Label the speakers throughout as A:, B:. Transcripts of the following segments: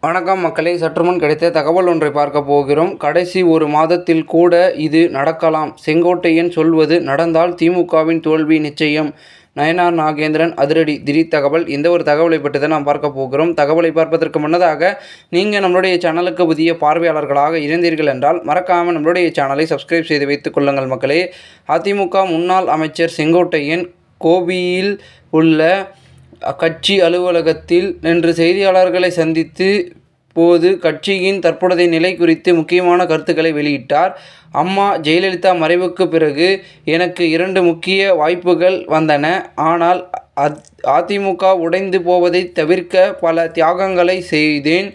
A: வணக்கம் மக்களே, சற்றுமுன் கிடைத்த தகவல் ஒன்றை பார்க்க போகிறோம். கடைசி ஒரு மாதத்தில் கூட இது நடக்கலாம். செங்கோட்டையன் சொல்வது நடந்தால் திமுகவின் தோல்வி நிச்சயம். நயனார் நாகேந்திரன் அதிரடி திடீர் தகவல். இந்த ஒரு தகவலை பற்றி தான் நாம் பார்க்க போகிறோம். தகவலை பார்ப்பதற்கு முன்னதாக நீங்கள் நம்மளுடைய சேனலுக்கு புதிய பார்வையாளர்களாக இருந்தீர்கள் என்றால் மறக்காமல் நம்மளுடைய சேனலை சப்ஸ்கிரைப் செய்து வைத்துக் கொள்ளுங்கள் மக்களே. அதிமுக முன்னாள் அமைச்சர் செங்கோட்டையன் கோபியில் உள்ள கட்சி அலுவலகத்தில் இன்று செய்தியாளர்களை சந்தித்து போது கட்சியின் தற்போதைய நிலை குறித்து முக்கியமான கருத்துக்களை வெளியிட்டார். அம்மா ஜெயலலிதா மறைவுக்கு பிறகு எனக்கு 2 முக்கிய வாய்ப்புகள் வந்தன. ஆனால் அதிமுக உடைந்து போவதை தவிர்க்க பல தியாகங்களை செய்தேன்.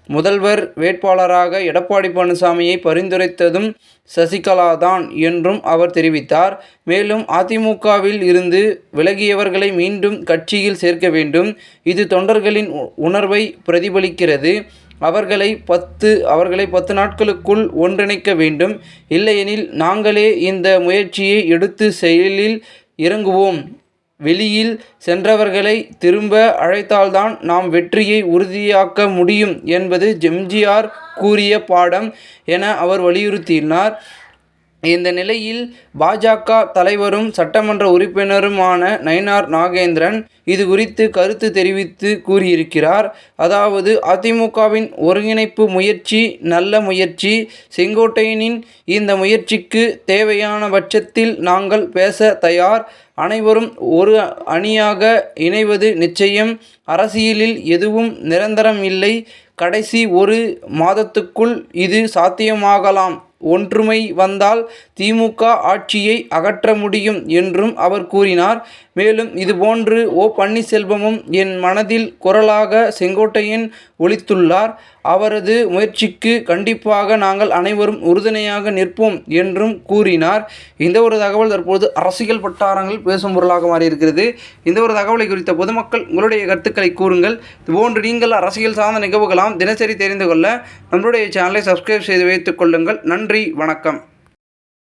A: முதல்வர் வேட்பாளராக எடப்பாடி பழனிசாமியை பரிந்துரைத்ததும் சசிகலா தான் என்றும் அவர் தெரிவித்தார். மேலும் அதிமுகவில் இருந்து விலகியவர்களை மீண்டும் கட்சியில் சேர்க்க வேண்டும். இது தொண்டர்களின் உணர்வை பிரதிபலிக்கிறது. அவர்களை 10 நாட்களுக்குள் ஒன்றிணைக்க வேண்டும். இல்லையெனில் நாங்களே இந்த முயற்சியை எடுத்து செயலில் இறங்குவோம். வெளியில் சென்றவர்களை திரும்ப அழைத்தால்தான் நாம் வெற்றியை உறுதியாக்க முடியும் என்பது எம்ஜிஆர் கூறிய பாடம் என அவர் வலியுறுத்தினார். இந்த நிலையில் பாஜக தலைவரும் சட்டமன்ற உறுப்பினருமான நயனார் நாகேந்திரன் இது குறித்து கருத்து தெரிவித்து கூறியிருக்கிறார். அதாவது, அதிமுகவின் ஒருங்கிணைப்பு முயற்சி நல்ல முயற்சி. செங்கோட்டையனின் இந்த முயற்சிக்கு தேவையான பட்சத்தில் நாங்கள் பேச தயார். அனைவரும் ஒரு அணியாக இணைவது நிச்சயம். அரசியலில் எதுவும் நிரந்தரம் இல்லை. கடைசி ஒரு மாதத்துக்குள் இது சாத்தியமாகலாம். ஒற்றுமை வந்தால் திமுக ஆட்சியை அகற்ற முடியும் என்றும் அவர் கூறினார். மேலும் இதுபோன்று பன்னீர்செல்வமும் என் மனதில் குரலாக செங்கோட்டையன் ஒலித்துள்ளார். அவரது முயற்சிக்கு கண்டிப்பாக நாங்கள் அனைவரும் உறுதுணையாக நிற்போம் என்றும் கூறினார். இந்த ஒரு தகவல் தற்போது அரசியல் வட்டாரங்கள் பேசும் பொருளாக மாறியிருக்கிறது. இந்த ஒரு தகவலை குறித்த பொதுமக்கள் உங்களுடைய கருத்துக்களை கூறுங்கள். இதுபோன்று நீங்கள் அரசியல் சார்ந்த நிகழ்வுகளாம் தினசரி தெரிந்து கொள்ள நம்மளுடைய சேனலை சப்ஸ்கிரைப் செய்து வைத்துக் கொள்ளுங்கள். நன்றி, வணக்கம்.